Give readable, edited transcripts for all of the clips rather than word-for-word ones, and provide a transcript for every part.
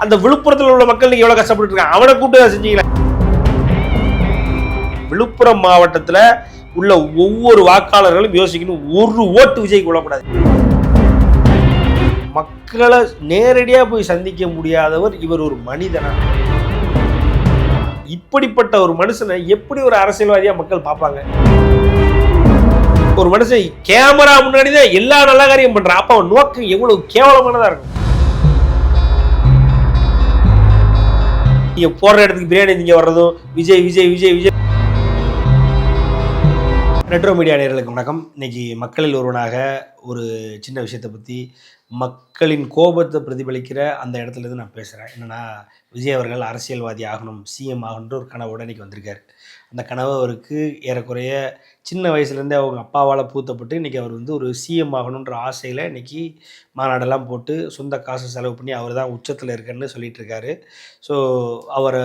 அந்த விழுப்புரத்தில் உள்ள மக்கள் நீங்க எவ்வளவு கஷ்டப்பட்டு இருக்காங்க, அவனை கூப்பிட்டு செஞ்சீங்களா? விழுப்புரம் மாவட்டத்தில் உள்ள ஒவ்வொரு வாக்காளர்களும் யோசிக்கணும், ஒரு ஓட்டு விஜய்க்கு கொள்ளக்கூடாது. மக்களை நேரடியா போய் சந்திக்க முடியாதவர் இவர் ஒரு மனிதனா? இப்படிப்பட்ட ஒரு மனுஷனை எப்படி ஒரு அரசியல்வாதியா மக்கள் பார்ப்பாங்க? ஒரு மனுஷன் கேமரா முன்னாடிதான் எல்லா நல்ல காரியம் பண்றான், அப்ப அவன் நோக்கம் எவ்வளவு கேவலமானதா இருக்கும். நீங்க போற இடத்துக்கு பிரியாணி நீங்க வர்றதும் விஜய் விஜய் விஜய் விஜய். ரெட்ரோ மீடியா நேயர்களுக்கு வணக்கம். இன்னைக்கு மக்களில் ஒருவனாக ஒரு சின்ன விஷயத்தை பற்றி, மக்களின் கோபத்தை பிரதிபலிக்கிற அந்த இடத்துல இருந்து நான் பேசுகிறேன். என்னென்னா, விஜய் அவர்கள் அரசியல்வாதி ஆகணும், சிஎம் ஆகணுன்ற ஒரு கனவோடு இன்றைக்கி வந்திருக்கார். அந்த கனவு அவருக்கு ஏறக்குறைய சின்ன வயசுலேருந்தே அவங்க அப்பாவால் பூத்தப்பட்டு இன்றைக்கி அவர் வந்து ஒரு சிஎம் ஆகணுன்ற ஆசையில் இன்றைக்கி மாநாடெல்லாம் போட்டு சொந்த காசு செலவு பண்ணி அவர் தான் உச்சத்தில் இருக்குன்னு சொல்லிகிட்டு இருக்காரு. ஸோ அவர்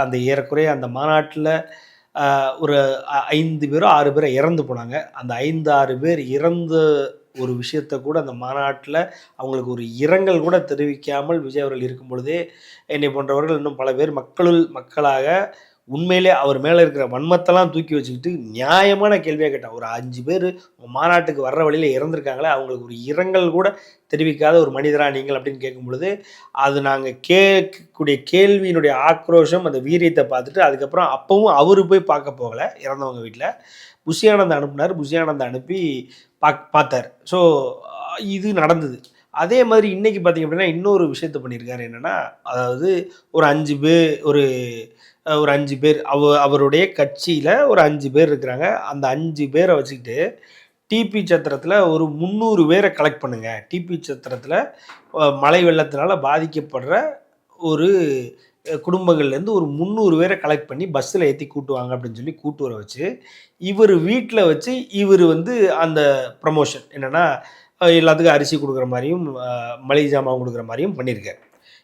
அந்த ஏறக்குறைய அந்த மாநாட்டில் ஒரு 5 பேரோ 6 பேரை இறந்து போனாங்க. அந்த 5-6 பேர் இறந்த ஒரு விஷயத்தை கூட அந்த மாநாட்டில் அவங்களுக்கு ஒரு இரங்கல் கூட தெரிவிக்காமல் விஜய் அவர்கள் இருக்கும் பொழுதே, என்னை போன்றவர்கள் இன்னும் பல பேர் மக்களாக உண்மையிலே அவர் மேலே இருக்கிற வன்மத்தெல்லாம் தூக்கி வச்சுக்கிட்டு நியாயமான கேள்வியாக கேட்டான். ஒரு 5 பேர் மாநாட்டுக்கு வர்ற வழியில் இறந்துருக்காங்களே, அவங்களுக்கு ஒரு இரங்கல் கூட தெரிவிக்காத ஒரு மனிதரா நீங்கள் அப்படின்னு கேட்கும் பொழுது, அது நாங்கள் கேட்கக்கூடிய கேள்வியினுடைய ஆக்ரோஷம், அந்த வீரியத்தை பார்த்துட்டு அதுக்கப்புறம் அப்பவும் அவரு போய் பார்க்க போகலை இறந்தவங்க வீட்டில். புஷியானந்த் அனுப்புனார். புஷியானந்த் அனுப்பி பார்த்தார். ஸோ இது நடந்தது. அதே மாதிரி இன்றைக்கி பார்த்திங்க அப்படின்னா இன்னொரு விஷயத்தை பண்ணியிருக்காரு. என்னென்னா, அதாவது ஒரு 5 பேர் அவருடைய கட்சியில் ஒரு 5 பேர் இருக்கிறாங்க. அந்த 5 பேரை வச்சுக்கிட்டு டிபி சத்திரத்தில் ஒரு 300 பேரை கலெக்ட் பண்ணுங்கள். டிபி சத்திரத்தில் மழை வெள்ளத்தினால பாதிக்கப்படுற ஒரு குடும்பங்கள்லேருந்து ஒரு 300 பேரை கலெக்ட் பண்ணி பஸ்ஸில் ஏற்றி கூட்டுவாங்க அப்படின்னு சொல்லி கூட்டு வர வச்சு, இவர் வீட்டில் வச்சு இவர் வந்து அந்த ப்ரமோஷன் என்னென்னா எல்லாத்துக்கும் அரிசி கொடுக்குற மாதிரியும் மளிகை ஜாமான் கொடுக்குற மாதிரியும் பண்ணியிருக்காரு.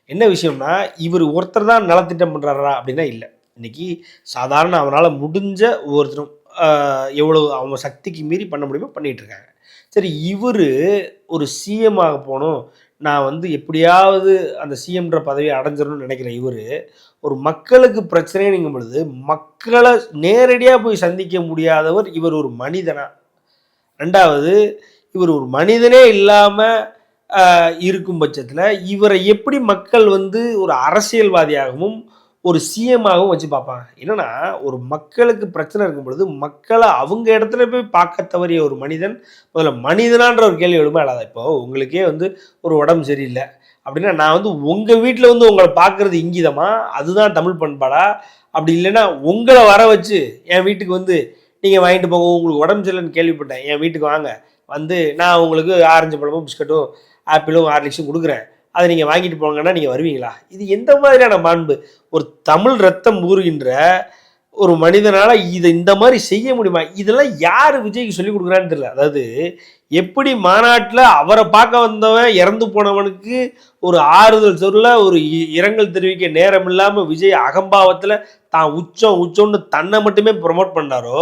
என்ன விஷயம்னா, இவர் ஒருத்தர் தான் நலத்திட்டம் பண்ணுறாரா அப்படின்னா இல்லை. இன்றைக்கி சாதாரண அவனால் முடிஞ்ச ஒவ்வொருத்தரும் எவ்வளோ அவங்க சக்திக்கு மீறி பண்ண முடியுமோ பண்ணிகிட்ருக்காங்க. சரி, இவர் ஒரு சிஎம் ஆக போகணும், நான் வந்து எப்படியாவது அந்த சிஎம்ன்ற பதவியை அடைஞ்சிடணும்னு நினைக்கிற இவர் ஒரு மக்களுக்கு பிரச்சனைங்கும் பொழுது மக்களை நேரடியாக போய் சந்திக்க முடியாதவர் இவர் ஒரு மனிதனா? ரெண்டாவது, இவர் ஒரு மனிதனே இல்லாமல் இருக்கும் பட்சத்தில் இவரை எப்படி மக்கள் வந்து ஒரு அரசியல்வாதியாகவும் ஒரு சிஎம்மாகவும் வச்சு பார்ப்பாங்க? என்னன்னா, ஒரு மக்களுக்கு பிரச்சனை இருக்கும் பொழுது மக்களை அவங்க இடத்துல போய் பார்க்க தவறிய ஒரு மனிதன் முதல்ல மனிதனான்ற ஒரு கேள்வி எழுமா இல்லாத. இப்போ உங்களுக்கே வந்து ஒரு உடம்பு சரியில்லை அப்படின்னா, நான் வந்து உங்கள் வீட்டில் வந்து உங்களை பார்க்குறது இங்கிதமா? அதுதான் தமிழ் பண்பாடா? அப்படி இல்லைன்னா உங்களை வர வச்சு என் வீட்டுக்கு வந்து நீங்கள் வாங்கிட்டு போங்க, உங்களுக்கு உடம்பு சரியில்லைன்னு கேள்விப்பட்டேன், என் வீட்டுக்கு வாங்க, வந்து நான் உங்களுக்கு ஆரஞ்சு பழமும் பிஸ்கட்டும் ஆப்பிளும் ஹார்லிக்ஸும் கொடுக்குறேன், அதை நீங்கள் வாங்கிட்டு போங்கன்னா நீங்கள் வருவீங்களா? இது எந்த மாதிரியான மாண்பு? ஒரு தமிழ் ரத்தம் ஊறுகின்ற ஒரு மனிதனால் இதை இந்த மாதிரி செய்ய முடியுமா? இதெல்லாம் யார் விஜய்க்கு சொல்லிக் கொடுக்குறான்னு தெரியல. அதாவது எப்படி மாநாட்டில் அவரை பார்க்க வந்தவன் இறந்து போனவனுக்கு ஒரு ஆறுதல் சொல்ல ஒரு இரங்கல் தெரிவிக்க நேரம் இல்லாமல் விஜய் அகம்பாவத்தில் தான் உச்சம்னு தன்னை மட்டுமே ப்ரொமோட் பண்ணாரோ,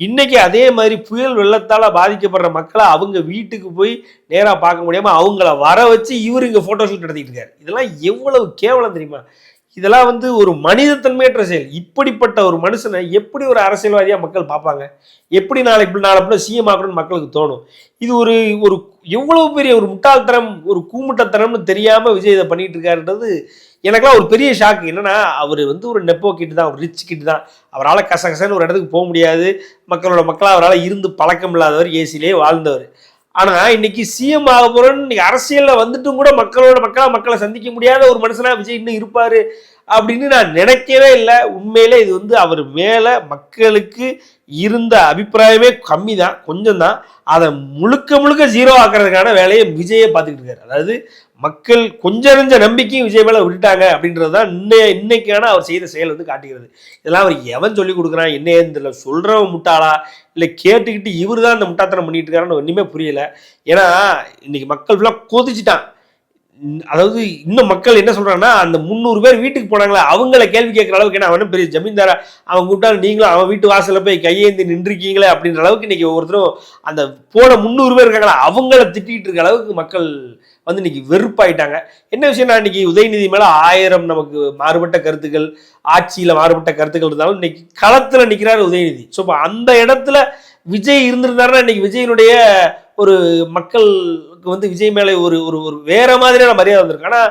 இன்னைக்கு அதே மாதிரி புயல் வெள்ளத்தால் பாதிக்கப்படுற மக்களை அவங்க வீட்டுக்கு போய் நேராக பார்க்க முடியாமல் அவங்கள வர வச்சு இவர் இங்கே ஃபோட்டோ ஷூட் நடத்திட்டு இருக்காரு. இதெல்லாம் எவ்வளவு கேவலம் தெரியுமா? இதெல்லாம் வந்து ஒரு மனிதத்தன்மையற்ற செயல். இப்படிப்பட்ட ஒரு மனுஷனை எப்படி ஒரு அரசியல்வாதியாக மக்கள் பார்ப்பாங்க? எப்படி நாளைக்கு சிஎம் ஆகணும்னு மக்களுக்கு தோணும்? இது ஒரு ஒரு எவ்வளவு பெரிய ஒரு முட்டாள்தனம், ஒரு கூமுட்டத்தனம்னு தெரியாமல் விஜய் இதை பண்ணிட்டு இருக்காருன்றது எனக்கெல்லாம் ஒரு பெரிய ஷாக்கு. என்னன்னா, அவர் வந்து ஒரு நெப்போ கிட்டு தான், ஒரு ரிச் கிட்டு தான். அவரால் கசகசன்னு ஒரு இடத்துக்கு போக முடியாது. மக்களாக அவரால் இருந்து பழக்கம் இல்லாதவர், ஏசிலே வாழ்ந்தவர். ஆனால் இன்னைக்கு சிஎம் ஆக போகிறோன்னு இன்னைக்கு அரசியலில் வந்துட்டும் கூட மக்களை சந்திக்க முடியாத ஒரு மனுஷனாக விஜய் இன்னும் இருப்பார் அப்படின்னு நான் நினைக்கவே இல்லை. உண்மையிலே இது வந்து அவர் மேலே மக்களுக்கு இருந்த அபிப்பிராயமே கம்மி தான், கொஞ்சம் தான். அதை முழுக்க ஜீரோ ஆக்கிறதுக்கான வேலையை விஜயை பார்த்துக்கிட்டு இருக்காரு. அதாவது மக்கள் கொஞ்சம் நம்பிக்கையும் விஜய் மேலே விட்டுட்டாங்க அப்படின்றது தான் இன்னைக்கான அவர் செய்த செயல் வந்து காட்டுகிறது. இதெல்லாம் அவர் எவன் சொல்லி கொடுக்குறான், என்ன ஏந்திரல, சொல்கிறவன் முட்டாளா இல்லை கேட்டுக்கிட்டு இவர் தான் இந்த முட்டாத்தனம் பண்ணிட்டு இருக்காருன்னு ஒன்றுமே புரியல. ஏன்னா இன்னைக்கு மக்கள் ஃபுல்லாக கொதிச்சுட்டான். அதாவது இன்னும் மக்கள் என்ன சொல்றாங்கன்னா, அந்த 300 பேர் வீட்டுக்கு போனாங்களா, அவங்கள கேள்வி கேட்கிற அளவுக்கு, ஏன்னா அவன் பெரிய ஜமீன்தாரா, அவன் கூப்பிட்டாலும் நீங்களும் அவன் வீட்டு வாசல்ல போய் கையேந்தி நின்றுருக்கீங்களே அப்படின்ற அளவுக்கு இன்னைக்கு ஒவ்வொருத்தரும் அந்த போன 300 பேர் இருக்காங்களா, அவங்கள திட்டிட்டு இருக்க அளவுக்கு மக்கள் வந்து இன்னைக்கு வெறுப்பாயிட்டாங்க. என்ன விஷயம்னா, இன்னைக்கு உதயநிதி மேல 1000 நமக்கு மாறுபட்ட கருத்துக்கள், ஆட்சியில மாறுபட்ட கருத்துக்கள் இருந்தாலும் இன்னைக்கு களத்துல நிக்கிறாரு உதயநிதி. ஸோ அந்த இடத்துல விஜய் இருந்திருந்தாருன்னா இன்னைக்கு விஜயனுடைய ஒரு மக்களுக்கு வந்து விஜய் மேலே ஒரு ஒரு ஒரு வேற மாதிரியான மரியாதை வந்திருக்கு. ஆனா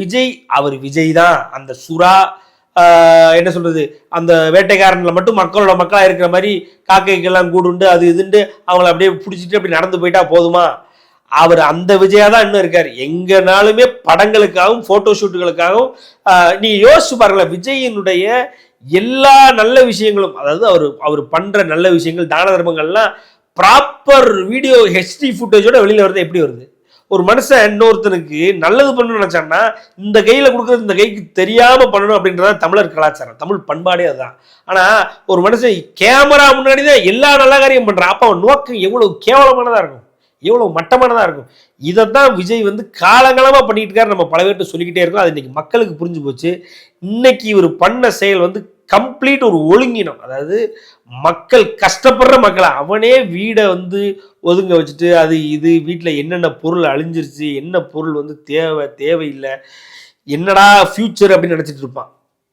விஜய் அவர் விஜய் தான். அந்த சுறா என்ன சொல்றது, அந்த வேட்டைக்காரன்ல மட்டும் மக்களோட மக்களா இருக்கிற மாதிரி காக்கைக்கெல்லாம் கூடுண்டு அது இதுண்டு அவங்கள அப்படியே பிடிச்சிட்டு அப்படி நடந்து போயிட்டா போதுமா? அவர் அந்த விஜயா தான் இன்னும் இருக்காரு. எங்கனாலுமே படங்களுக்காகவும் போட்டோ ஷூட்டுகளுக்காகவும் நீங்க யோசிச்சு பாருங்களேன், விஜயினுடைய எல்லா நல்ல விஷயங்களும், அதாவது அவர் அவர் பண்ற நல்ல விஷயங்கள், தான தர்மங்கள்லாம் ப்ராப்பர் வீடியோ ஹெச்டி ஃபுட்டேஜோட வெளியில வருது. எப்படி வருது? ஒரு மனுஷன் இன்னொருத்தனுக்கு நல்லது பண்ணணும்னு நினைச்சான்னா இந்த கையில கொடுக்கறது இந்த கைக்கு தெரியாம பண்ணணும் அப்படின்றத தமிழர் கலாச்சாரம், தமிழ் பண்பாடே அதுதான். ஆனா ஒரு மனுஷன் கேமரா முன்னாடிதான் எல்லா நல்ல காரியம் பண்றான். அப்ப அவன் நோக்கம் எவ்வளவு கேவலமானதா இருக்கும், எவ்வளவு மட்டமானதா இருக்கும். இதைத்தான் விஜய் வந்து காலங்காலமா பண்ணிட்டு இருக்காரு. நம்ம பல பேர்ட்ட சொல்லிக்கிட்டே இருக்கோம். அது இன்னைக்கு மக்களுக்கு புரிஞ்சு போச்சு. இன்னைக்கு இவர் பண்ண செயல் வந்து கம்ப்ளீட் ஒரு ஒழுங்கினம். அதாவது மக்கள் கஷ்டப்படுற மக்களை அவனே வீடை வந்து ஒதுங்க வச்சுட்டு அது இது வீட்டில் என்னென்ன பொருள் அழிஞ்சிருச்சு, என்ன பொருள் வந்து தேவையில்லை, என்னடா ஃபியூச்சர் அப்படின்னு நினச்சிட்டு இருப்பான்.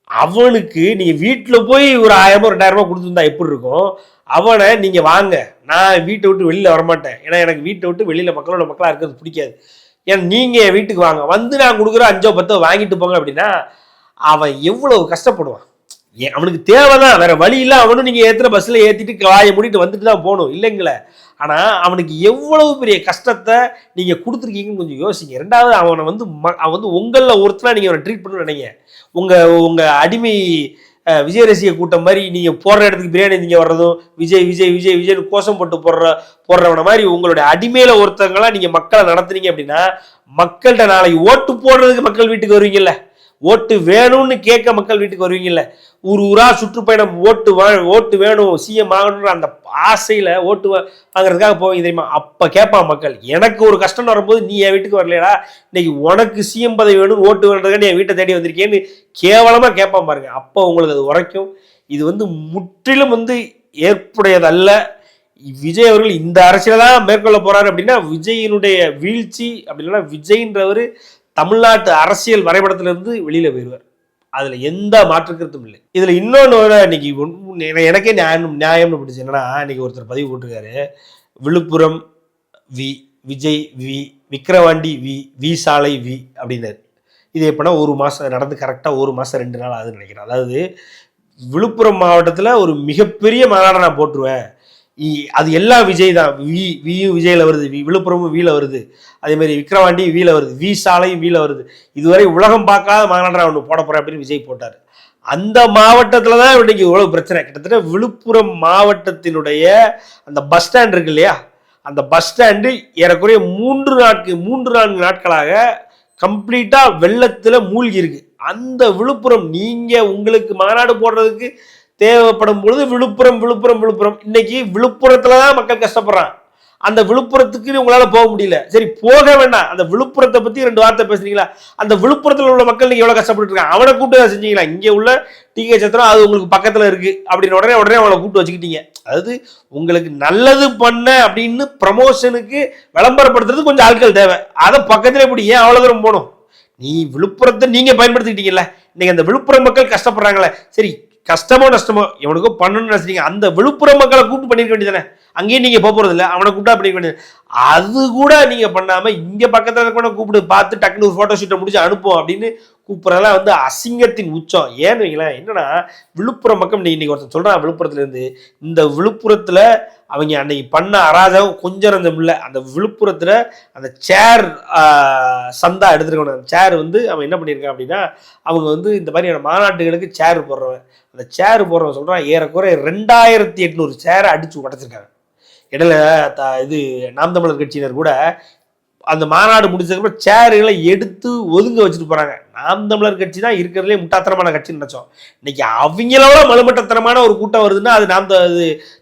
அவனுக்கு நீங்க வீட்டுல போய் ஒரு 1000 2000 கொடுத்துருந்தா எப்படி இருக்கும்? அவனை நீங்க வாங்க, நான் வீட்டை விட்டு வெளியில வரமாட்டேன், ஏன்னா எனக்கு வீட்டை விட்டு வெளியில மக்களோட மக்களா இருக்கிறது பிடிக்காது, ஏன்னா நீங்க என் வீட்டுக்கு வாங்க, வந்து நான் கொடுக்குற 5 10 வாங்கிட்டு போங்க அப்படின்னா அவன் எவ்வளவு கஷ்டப்படுவான். அவனுக்கு தேவைதான், வேற வழி இல்லை. அவனும் நீங்க ஏத்துற பஸ்ல ஏத்திட்டு வாயை மூடிட்டு வந்துட்டு தான் போகணும் இல்லைங்களே. ஆனா அவனுக்கு எவ்வளவு பெரிய கஷ்டத்தை நீங்க கொடுத்துருக்கீங்கன்னு கொஞ்சம் யோசிங்க. ரெண்டாவது அவனை வந்து அவன் வந்து உங்கள ஒருத்தனா நீங்க அவனை ட்ரீட் பண்ணணும்னு நினைங்க. உங்க உங்க அடிமை விஜய் ரசிக கூட்டம் மாதிரி நீங்க போடுற இடத்துக்கு பிரியாணி நீங்க வர்றதும் விஜய் விஜய் விஜய் விஜய் கோஷம் போட்டு போடுறவன மாதிரி உங்களுடைய அடிமையில ஒருத்தவங்களா நீங்க மக்களை நடத்துனீங்க அப்படின்னா மக்கள்கிட்ட நாளைக்கு ஓட்டு போடுறதுக்கு மக்கள் வீட்டுக்கு வருவீங்கல்ல, ஓட்டு வேணும்னு கேட்க மக்கள் வீட்டுக்கு வருவீங்கல்ல, ஊரா சுற்றுப்பயணம் ஓட்டு வேணும் சிஎம் ஆகணுன்ற அந்த ஆசையில ஓட்டு வாங்குறதுக்காக போவீங்க தெரியுமா? அப்ப கேட்பான் மக்கள், எனக்கு ஒரு கஷ்டம் வரும்போது நீ என் வீட்டுக்கு வரலையடா, இன்னைக்கு உனக்கு சிஎம் பதவி வேணும் ஓட்டு வேணுன்றதுக்காக என் வீட்டை தேடி வந்திருக்கேன்னு கேவலமா கேட்பான் பாருங்க. அப்போ உங்களுக்கு அது உரைக்கும். இது வந்து முற்றிலும் வந்து ஏற்புடையதல்ல. விஜய் அவர்கள் இந்த அரசியல தான் மேற்கொள்ள போறாரு அப்படின்னா விஜயினுடைய வீழ்ச்சி அப்படி இல்லைன்னா விஜய்ன்றவர் தமிழ்நாட்டு அரசியல் வரைபடத்திலிருந்து வெளியில போயிடுவார். அதுல எந்த மாற்று கருத்தும் இல்லை. இதுல இன்னொன்னு இன்னைக்கு எனக்கே நியாயம்னு பிடிச்சி என்னன்னா, இன்னைக்கு ஒருத்தர் பதிவு போட்டிருக்காரு, Viluppuram V Vijay V Vikravandi V சாலை வி அப்படின்னாரு. இது எப்படின்னா ஒரு மாசம் நடந்து கரெக்டா 1 மாசம் 2 நாள் ஆகுதுன்னு நினைக்கிறேன். அதாவது விழுப்புரம் மாவட்டத்துல ஒரு மிகப்பெரிய மாநாடு நான் போட்டுருவேன், அது எல்லாம் விஜய் தான், வியும் விஜயில வருது, விழுப்புரமும் வீல வருது, அதே மாதிரி விக்கிரவாண்டி வீல வருது, வி சாலையும் வீல வருது, இதுவரை உலகம் பார்க்காத மாநாடு ஒன்று போட போறேன் அப்படின்னு விஜய் போட்டார். அந்த மாவட்டத்துல தான் இன்னைக்கு இவ்வளவு பிரச்சனை. கிட்டத்தட்ட விழுப்புரம் மாவட்டத்தினுடைய அந்த பஸ் ஸ்டாண்ட் இருக்கு இல்லையா, அந்த பஸ் ஸ்டாண்டு ஏறக்குறைய 3-4 நாட்களாக கம்ப்ளீட்டா வெள்ளத்துல மூழ்கி இருக்கு. அந்த விழுப்புரம் நீங்க உங்களுக்கு மாநாடு போடுறதுக்கு தேவைப்படும் பொழுது விழுப்புரம் விழுப்புரம் விழுப்புரம் இன்னைக்கு விழுப்புரத்துலதான் மக்கள் கஷ்டப்படுறான். அந்த விழுப்புரத்துக்கு உங்களால போக முடியல, சரி போக வேண்டாம், அந்த விழுப்புரத்தை பத்தி 2 வார்த்தை பேசுறீங்களா? அந்த விழுப்புரத்துல உள்ள மக்கள் நீங்க எவ்வளவு கஷ்டப்பட்டு இருக்காங்க, அவனை கூப்பிட்டு செஞ்சீங்களா? இங்க உள்ள டிகே சத்திரம் அது உங்களுக்கு பக்கத்துல இருக்கு அப்படின்னு உடனே அவங்களை கூப்பிட்டு வச்சுக்கிட்டீங்க. அதாவது உங்களுக்கு நல்லது பண்ண அப்படின்னு ப்ரமோஷனுக்கு விளம்பரப்படுத்துறது கொஞ்சம் ஆட்கள் தேவை, அதை பக்கத்துல எப்படி ஏன் அவ்வளவு தூரம் போகணும்? நீ விழுப்புரத்தை நீங்க பயன்படுத்திக்கிட்டீங்கல்ல, இன்னைக்கு அந்த விழுப்புரம் மக்கள் கஷ்டப்படுறாங்களே, சரி கஷ்டமோ நஷ்டமோ எவனுக்கோ பண்ணணும்னு நினைச்சீங்க, அந்த விழுப்புரம் மக்களை கூப்பிட்டு பண்ணிருக்க வேண்டியதானே? அங்கேயும் நீங்க போறது இல்லை, அவனை கூப்பிட்டா பண்ணிக்க வேண்டியது. அது கூட நீங்க பண்ணாம இங்க பக்கத்துல கூட கூப்பிட்டு பார்த்து டக்குனு ஒரு போட்டோ ஷூட்டை முடிச்சு அனுப்புவோம் அப்படின்னு கூப்பிடுறதெல்லாம் வந்து அசிங்கத்தின் உச்சம். ஏன்னு வைங்களேன், என்னன்னா விழுப்புரம் மக்கள் இன்னைக்கு ஒருத்தர் சொல்றான் விழுப்புரத்துல இருந்து, இந்த விழுப்புரத்துல அவங்க அன்னைக்கு பண்ண அராஜகம் கொஞ்சம் நஞ்சம் இல்லை. அந்த விழுப்புரத்துல அந்த சேர் சந்தா எடுத்துருக்கணும். அந்த சேர் வந்து அவன் என்ன பண்ணியிருக்கான் அப்படின்னா, அவங்க வந்து இந்த மாதிரியான மாநாட்டுகளுக்கு சேர் போடுறவன், அந்த சேர் போடுறவன் சொல்றான் ஏறக்குறைய 2800 சேரை அடிச்சு உடைச்சிருக்காங்க. இடையில இது நாம் தமிழர் கட்சியினர் கூட அந்த மாநாடு முடிச்சதுக்கப்புறம் சேருகளை எடுத்து ஒதுங்க வச்சுட்டு போறாங்க. நாம் தமிழர் கட்சி தான் இருக்கிறதுலே முட்டாத்தனமான கட்சின்னு நினைச்சோம். இன்னைக்கு அவங்களோட மலுமட்டத்தனமான ஒரு கூட்டம் வருதுன்னா அது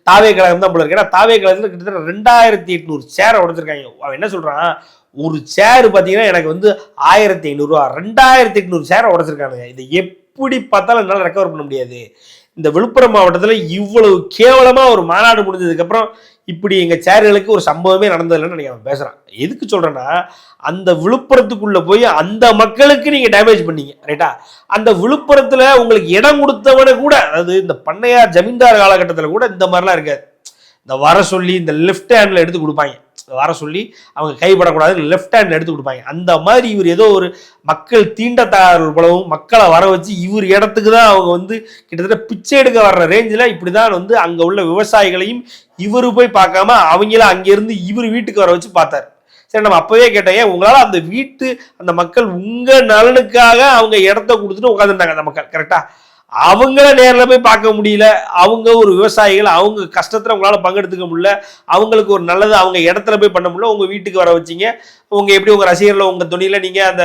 தாவே கழகம் தான் போல இருக்கு. ஏன்னா தாவே கழகத்துல கிட்டத்தட்ட 2800 சேரை உடைச்சிருக்காங்க. அவன் என்ன சொல்றான், ஒரு சேர் பார்த்தீங்கன்னா எனக்கு வந்து 1500 ரூபா 2800 சேரை உடச்சிருக்கானுங்க. இதை எப்படி பார்த்தாலும் என்னால் ரெக்கவர் பண்ண முடியாது. இந்த விழுப்புரம் மாவட்டத்தில் இவ்வளவு கேவலமா ஒரு மாநாடு முடிஞ்சதுக்கப்புறம் இப்படி எங்க சேர்களுக்கு ஒரு சம்பவமே நடந்ததில்லைன்னு நினைக்கிறேன் பேசுறான். எதுக்கு சொல்றேன்னா, அந்த விழுப்புரத்துக்குள்ள போய் அந்த மக்களுக்கு நீங்க டேமேஜ் பண்ணீங்க ரைட்டா. அந்த விழுப்புரத்துல உங்களுக்கு இடம் கொடுத்தவன கூட, அதாவது இந்த பண்ணையார் ஜமீன்தார் காலகட்டத்தில் கூட இந்த மாதிரிலாம் இருக்காது. இந்த வர சொல்லி இந்த லெஃப்ட் ஹேண்ட்ல எடுத்து கொடுப்பாங்க, வர சொல்லி அவங்க கைப்படக்கூடாது லெஃப்ட் ஹேண்ட்ல எடுத்து கொடுப்பாங்க. அந்த மாதிரி இவர் ஏதோ ஒரு மக்கள் தீண்டத்தார்கள் போலவும் மக்களை வர வச்சு இவர் இடத்துக்கு தான் அவங்க வந்து கிட்டத்தட்ட பிச்சை எடுக்க வர்ற ரேஞ்சில் இப்படிதான் வந்து அங்க உள்ள விவசாயிகளையும் இவரு போய் பார்க்காம அவங்கள அங்கிருந்து இவர் வீட்டுக்கு வர வச்சு பார்த்தாரு. சரி, நம்ம அப்பவே கேட்டேன், உங்களால அந்த வீட்டு அந்த மக்கள் உங்க நலனுக்காக அவங்க இடத்த கொடுத்துட்டு உட்காந்துட்டாங்க அந்த மக்கள் கரெக்டா. அவங்கள நேரில் போய் பார்க்க முடியல, அவங்க ஒரு விவசாயிகள், அவங்க கஷ்டத்தில் உங்களால் பங்கெடுத்துக்க முடியல, அவங்களுக்கு ஒரு நல்லது அவங்க இடத்துல போய் பண்ண முடியல, உங்கள் வீட்டுக்கு வர வச்சிங்க. உங்கள் எப்படி உங்கள் ரசிகர்களை உங்கள் துணியில் நீங்கள் அந்த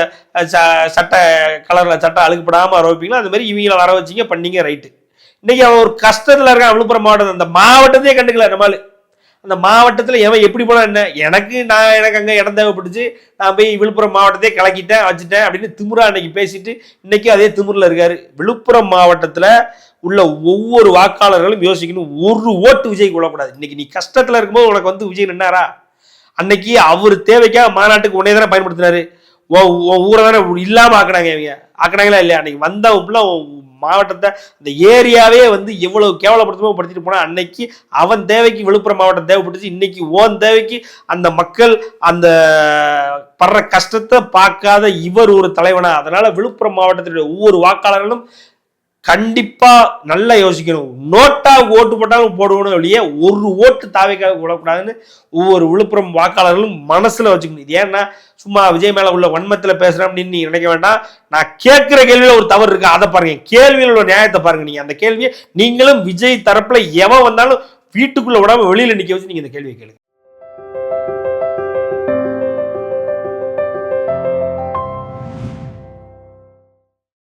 சட்டை கலரில் சட்டை அழுக்கப்படாமல் வர வைப்பீங்களோ அந்த மாதிரி இவங்கள வர வச்சிங்க பண்ணீங்க ரைட்டு. இன்னைக்கு அவன் ஒரு கஷ்டத்தில் இருக்கான் விழுப்புரம் மாவட்டம், அந்த மாவட்டத்தையே கண்டுக்கல நம்மளு. அந்த மாவட்டத்தில் எவன் எப்படி போனா என்ன, எனக்கு அங்கே இடம் தேவைப்பட்டுச்சு, நான் போய் விழுப்புரம் மாவட்டத்தையே கலக்கிட்டேன் வச்சுட்டேன் அப்படின்னு திமுறா அன்னைக்கு பேசிட்டு இன்னைக்கு அதே திமுறில் இருக்காரு. விழுப்புரம் மாவட்டத்தில் உள்ள ஒவ்வொரு வாக்காளர்களும் யோசிக்கணும், ஒரு ஓட்டு விஜய்க்கு விழக்கூடாது. இன்னைக்கு நீ கஷ்டத்தில் இருக்கும்போது உனக்கு வந்து விஜய் நின்னாரா? அன்னைக்கு அவர் தேவைக்காக மாநாட்டுக்கு உடனே தானே பயன்படுத்தினாரு. ஊரை தானே இல்லாமல் ஆக்கினாங்க, இவங்க ஆக்கினாங்களா இல்லையா? அன்னைக்கு வந்தவங்க மாவட்டத்தை அந்த ஏரியாவே வந்து எவ்வளவு கேவலப்படுத்தமோ படுத்திட்டு போனா, அன்னைக்கு அவன் தேவைக்கு விழுப்புரம் மாவட்டம் தேவைப்பட்டுச்சு. இன்னைக்கு ஓன் தேவைக்கு அந்த மக்கள் அந்த படுற கஷ்டத்தை பார்க்காத இவர் ஒரு தலைவனா? அதனால விழுப்புரம் மாவட்டத்தினுடைய ஒவ்வொரு வாக்காளர்களும் கண்டிப்பா நல்லா யோசிக்கணும். நோட்டா ஓட்டு போட்டாலும் போடுவோம் இல்லையே, ஒரு ஓட்டு தாவைக்காக விடக்கூடாதுன்னு ஒவ்வொரு விழுப்புரம் வாக்காளர்களும் மனசுல வச்சுக்கணும். இது ஏன்னா சும்மா விஜய் மேல உள்ள வன்மத்துல பேசுறேன் அப்படின்னு நீங்க நினைக்க வேண்டாம். நான் கேட்கிற கேள்வியில ஒரு தவறு இருக்கு, அதை பாருங்க. கேள்வியில் உள்ள நியாயத்தை பாருங்க. நீங்க அந்த கேள்வியை நீங்களும் விஜய் தரப்புல எவன் வந்தாலும் வீட்டுக்குள்ள விடாம வெளியில நிக்க வச்சு நீங்க இந்த கேள்வியை கேளுங்க.